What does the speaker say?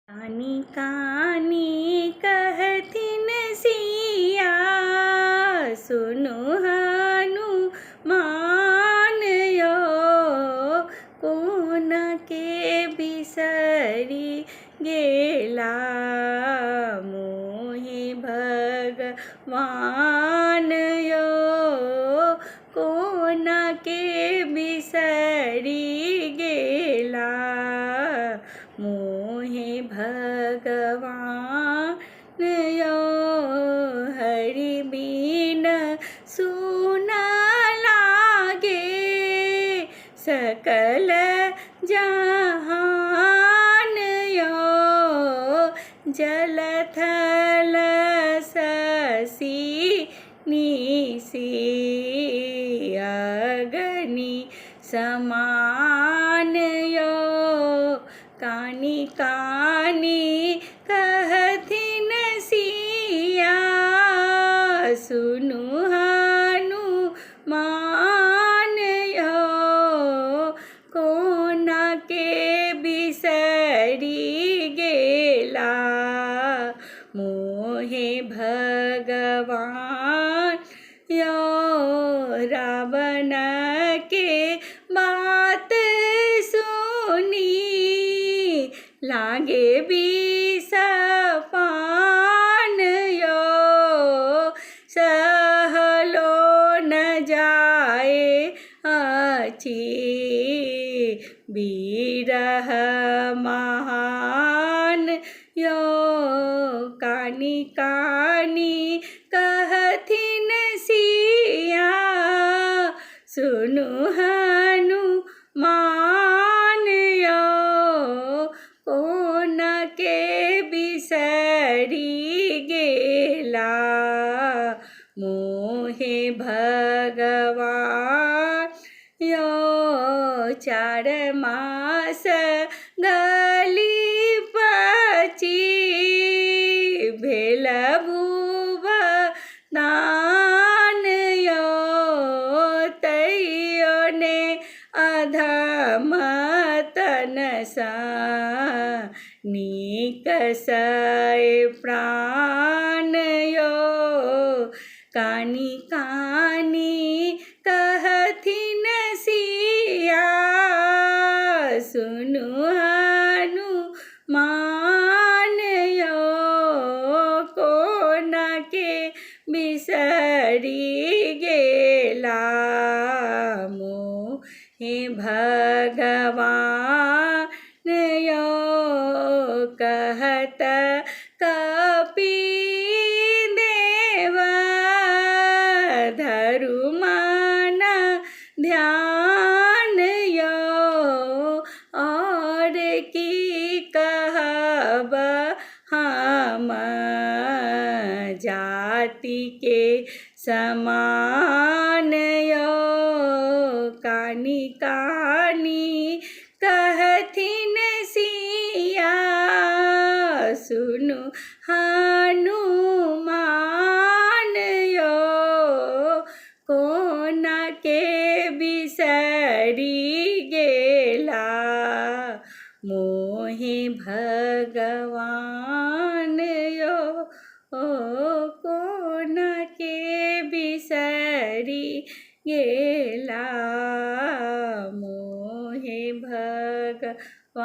कानी कानी कहथिन सिया सुनु हनुमान यो कोन के बिसरी गेला मोहि भगवान यो कोन के बिसरी गेला मोहे भगवान यो हरि बिन सुन लागे सकल जहान यो जल थल शशि निशि अग्नि समान यो कानी कानी कहथिन सिया सुनु हनुमान यो कोन के बिसरी गेला मोहे भगवान यो रावण के बात सुनी लागे विष पान यो सहलो न जाए अछि विरह महान यो कानी कानी कहथिन सिया सुनु हनुमान यो कोन के बिसरी गेला मोहे भगवान यो 4 मास गली पची भेल भुवदान यो तैयो ने अधम तनसा निकसै प्राण यो कानी कानी कहथिन सिया सुनु हनुमान यो कोन के बिसरी गेला मोहे भगवान यो कहत कपिदेव धरु मन ध्यान यो और की कहब हम जाति के समान यो कानी कानी कहथिन सिया सुनु हनुमान यो कोन के बिसरी गेला मोहे भगवान यो कोन के बिसरी गेला मोहे भगवान।